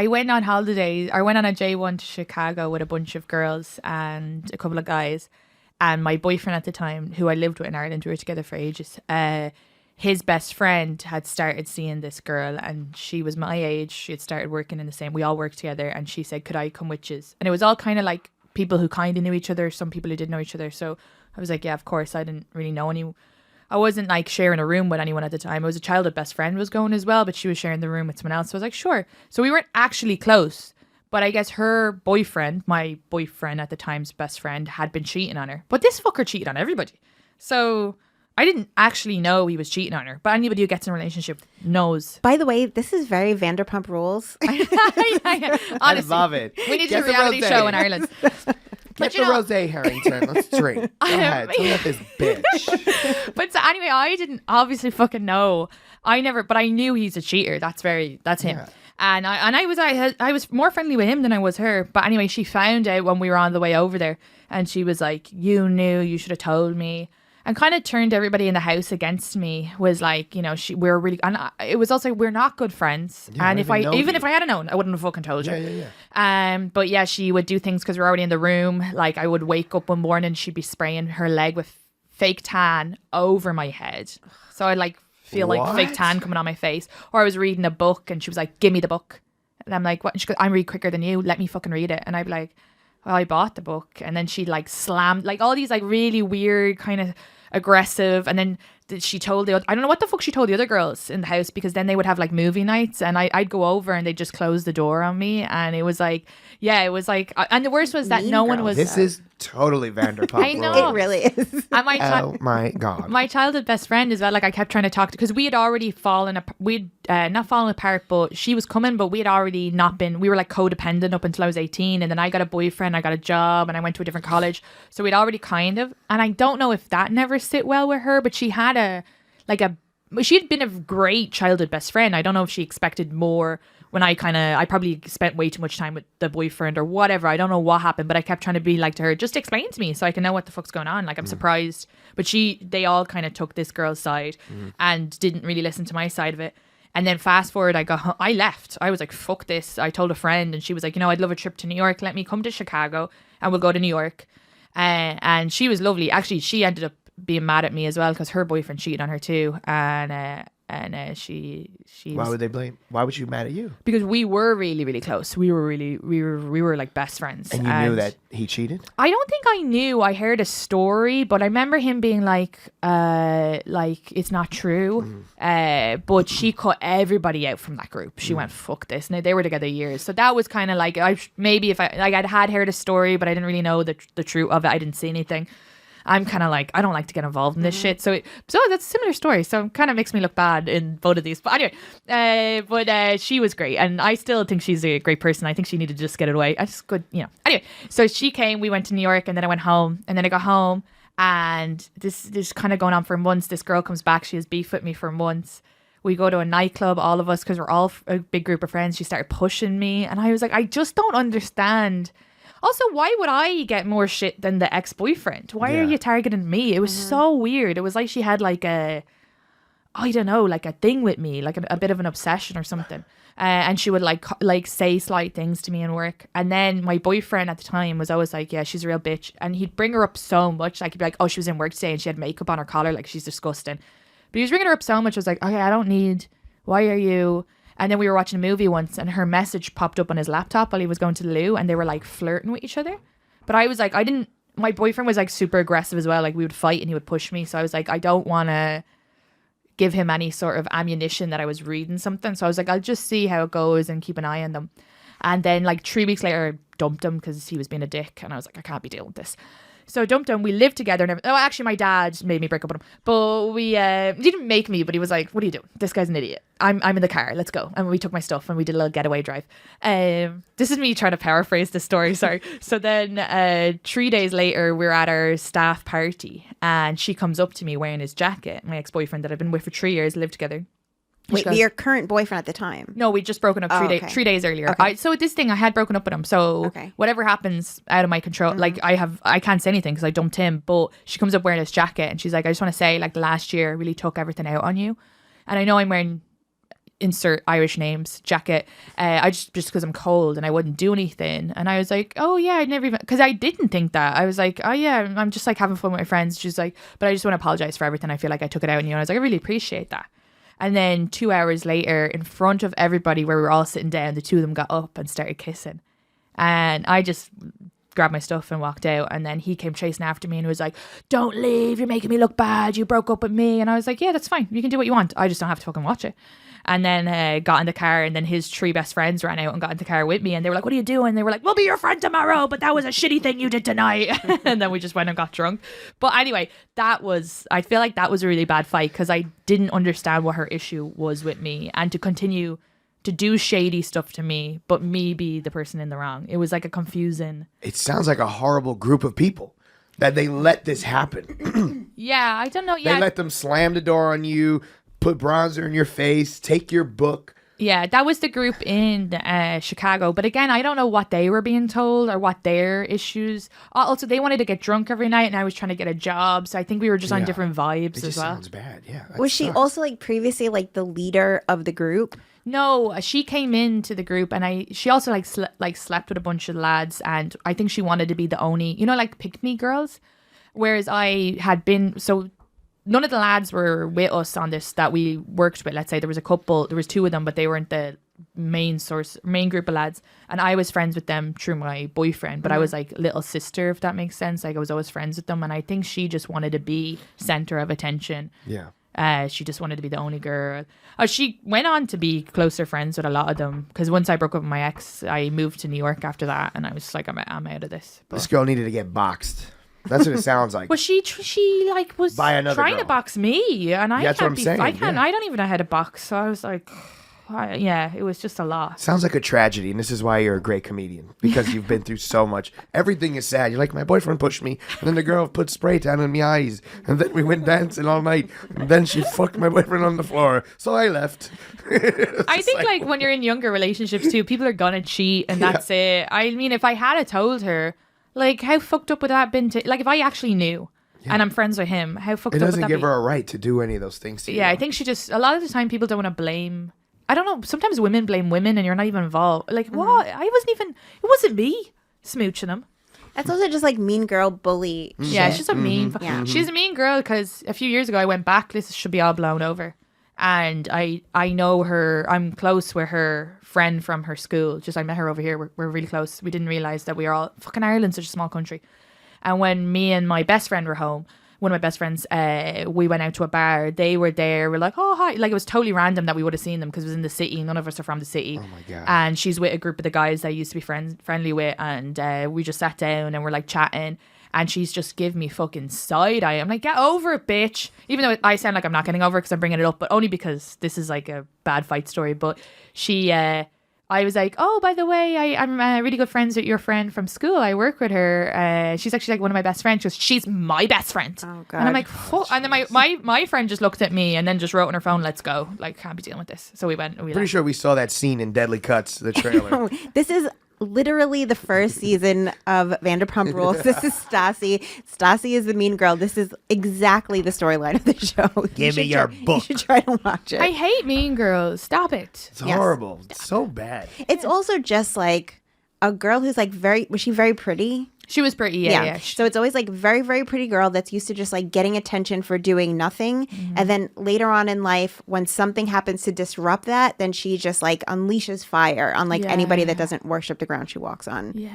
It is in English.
I went on holidays. I went on a J1 to Chicago with a bunch of girls and a couple of guys. And my boyfriend at the time, who I lived with in Ireland, we were together for ages. His best friend had started seeing this girl, and she was my age. She had started working in the same. We all worked together, and she said, "Could I come with you?" And it was all kind of like people who kind of knew each other, some people who didn't know each other. So I was like, "Yeah, of course." I didn't really know any. I wasn't like sharing a room with anyone at the time. It was a childhood best friend was going as well, but she was sharing the room with someone else. So I was like, sure. So we weren't actually close, but I guess her boyfriend, my boyfriend at the time's best friend, had been cheating on her. But this fucker cheated on everybody. So I didn't actually know he was cheating on her, but anybody who gets in a relationship knows. By the way, this is very Vanderpump Rules. Honestly, I love it. We need a reality show in Ireland. Get the rosé, Harrington. Let's drink. Go ahead. Tell me about this bitch. But so anyway, I didn't obviously fucking know. But I knew he's a cheater. That's him. Yeah. And I was more friendly with him than I was her. But anyway, she found out when we were on the way over there, and she was like, "You knew. You should have told me." And kind of turned everybody in the house against me. Was like, we're really, and it was also, we're not good friends. Yeah, and if I had known, I wouldn't have fucking told you. Yeah. But yeah, she would do things because we're already in the room. Like I would wake up one morning, she'd be spraying her leg with fake tan over my head. So I'd like feel like fake tan coming on my face. Or I was reading a book and she was like, "Give me the book." And I'm like, "What?" And she goes, "I'm read quicker than you. Let me fucking read it." And I'd be like, "Well, I bought the book." And then she like slammed like all these like really weird kind of aggressive, and then she told I don't know what the fuck she told the other girls in the house, because then they would have like movie nights and I'd go over and they'd just close the door on me, and it was like and the worst was that no one was. This is totally Vanderpump. I know. It really is. And oh my God. My childhood best friend as well, like I kept trying to talk to, because we had already not fallen apart, but she was coming, but we had already we were like codependent up until I was 18, and then I got a boyfriend, I got a job, and I went to a different college, so we'd already kind of, and I don't know if that never sit well with her, but she had she had been a great childhood best friend. I don't know if she expected more when I probably spent way too much time with the boyfriend or whatever. I don't know what happened, but I kept trying to be like to her, just explain to me so I can know what the fuck's going on. Like, I'm surprised. But they all kind of took this girl's side and didn't really listen to my side of it. And then fast forward, I left. I was like, fuck this. I told a friend and she was like, I'd love a trip to New York. Let me come to Chicago and we'll go to New York. And she was lovely. Actually, she ended up being mad at me as well because her boyfriend cheated on her too. And she why would they blame? Why was she mad at you? Because we were really, really close. We were like best friends. And you knew that he cheated? I don't think I knew. I heard a story, but I remember him being like it's not true. But she cut everybody out from that group. She went, fuck this. Now they were together years, so that was kind of like I'd had heard a story, but I didn't really know the truth of it. I didn't see anything. I'm kind of like, I don't like to get involved in this shit. So that's a similar story. So it kind of makes me look bad in both of these. But anyway, she was great. And I still think she's a great person. I think she needed to just get it away. I just could, Anyway, so she came, we went to New York, and then I went home. And then I got home, and this kind of going on for months. This girl comes back. She has beef with me for months. We go to a nightclub, all of us, because we're all a big group of friends. She started pushing me. And I was like, I just don't understand. Also, why would I get more shit than the ex-boyfriend? Why are you targeting me? It was so weird. It was like she had like a thing with me, like a bit of an obsession or something. And she would like say slight things to me in work. And then my boyfriend at the time was always like, yeah, she's a real bitch. And he'd bring her up so much. Like he'd be like, oh, she was in work today and she had makeup on her collar. Like, she's disgusting. But he was bringing her up so much. I was like, okay, why are you... And then we were watching a movie once and her message popped up on his laptop while he was going to the loo, and they were like flirting with each other. But I was like, my boyfriend was like super aggressive as well. Like we would fight and he would push me. So I was like, I don't want to give him any sort of ammunition that I was reading something. So I was like, I'll just see how it goes and keep an eye on them. And then like 3 weeks later, I dumped him because he was being a dick. And I was like, I can't be dealing with this. So I dumped him. We lived together. And actually, my dad made me break up with him. But he didn't make me, but he was like, what are you doing? This guy's an idiot. I'm in the car. Let's go. And we took my stuff and we did a little getaway drive. This is me trying to paraphrase the story. Sorry. So then 3 days later, we're at our staff party. And she comes up to me wearing his jacket. My ex-boyfriend that I've been with for 3 years, lived together. Wait, your current boyfriend at the time? No, we'd just broken up 3 days earlier. Okay. So with this thing, I had broken up with him. So whatever happens out of my control, like I can't say anything because I dumped him. But she comes up wearing his jacket and she's like, I just want to say, like, last year really took everything out on you. And I know I'm wearing insert Irish names jacket. I just because I'm cold and I wouldn't do anything. And I was like, oh yeah, I'd never even, because I didn't think that. I was like, oh yeah, I'm just like having fun with my friends. She's like, but I just want to apologize for everything. I feel like I took it out on you. And I was like, I really appreciate that. And then 2 hours later, in front of everybody where we were all sitting down, the two of them got up and started kissing. And I just grabbed my stuff and walked out. And then he came chasing after me and was like, don't leave, you're making me look bad, you broke up with me. And I was like, yeah, that's fine, you can do what you want, I just don't have to fucking watch it. And then got in the car, and then his 3 best friends ran out and got in the car with me, and they were like, what are you doing? They were like, we'll be your friend tomorrow, but that was a shitty thing you did tonight. And then we just went and got drunk. But anyway, I feel like that was a really bad fight, because I didn't understand what her issue was with me, and to continue to do shady stuff to me, but me be the person in the wrong. It was like a confusing. It sounds like a horrible group of people that they let this happen. Yeah, I don't know. Yeah, they let them slam the door on you, put bronzer in your face, take your book. Yeah, that was the group in Chicago. But again, I don't know what they were being told or what their issues. Also, they wanted to get drunk every night, and I was trying to get a job. So I think we were just on different vibes as well. Sounds bad. Yeah. Was she also like previously like the leader of the group? No, she came into the group, and she also like slept with a bunch of lads, and I think she wanted to be the only, like pick me girls. Whereas I had been, so none of the lads were with us on this that we worked with. Let's say there was 2 of them, but they weren't the main group of lads. And I was friends with them through my boyfriend, but I was like little sister, if that makes sense. Like I was always friends with them. And I think she just wanted to be center of attention. Yeah. She just wanted to be the only girl. She went on to be closer friends with a lot of them, because once I broke up with my ex, I moved to New York after that, and I was like, I'm out of this. But this girl needed to get boxed. That's what it sounds like. Well, she like was trying girl. to box me, and I That's can't what I'm saying. I can't. I don't even know how to box. So I was like, it was just a lot. Sounds like a tragedy, and this is why you're a great comedian, because you've been through so much. Everything is sad. You're like, my boyfriend pushed me, and then the girl put spray tan in my eyes, and then we went dancing all night, and then she fucked my boyfriend on the floor, so I left. I think like when you're in younger relationships too, people are gonna cheat, and that's it. I mean, if I had told her, like, how fucked up would that have been to, like, if I actually knew and I'm friends with him, how fucked up would that be? It doesn't give her a right to do any of those things to you. Yeah, I think she just, a lot of the time people don't want to blame, I don't know, sometimes women blame women and you're not even involved. Like, what? It wasn't me smooching him. That's also just like mean girl bully shit. Yeah, she's a mean, she's a mean girl, because a few years ago I went back, this should be all blown over. And I know her, I'm close with her friend from her school. Just I met her over here. We're really close. We didn't realise that we are all, fucking Ireland's such a small country. And when me and my best friend were home, one of my best friends, we went out to a bar. They were there. We're like, oh, hi. Like, it was totally random that we would have seen them, because it was in the city. None of us are from the city. Oh, my God. And she's with a group of the guys I used to be friendly with. And we just sat down and we're like chatting. And she's just giving me fucking side eye. I'm like, get over it, bitch. Even though I sound like I'm not getting over it because I'm bringing it up, but only because this is like a bad fight story. But I was like, oh, by the way, I'm really good friends with your friend from school. I work with her. She's actually like one of my best friends. She goes, she's my best friend. Oh, God. And I'm like, fuck. And then my friend just looked at me and then just wrote on her phone, let's go. Like, can't be dealing with this. So we went. Pretty sure we saw that scene in Deadly Cuts, the trailer. This is literally the first season of Vanderpump Rules. This is Stassi. Stassi is the mean girl. This is exactly the storyline of the show. Give me your book. You should try to watch it. I hate mean girls. Stop it. It's horrible. It's so bad. It's also just like a girl who's like was she very pretty? She was pretty, yeah. So it's always like very, very pretty girl that's used to just like getting attention for doing nothing. Mm-hmm. And then later on in life, when something happens to disrupt that, then she just like unleashes fire on like anybody that doesn't worship the ground she walks on. Yeah.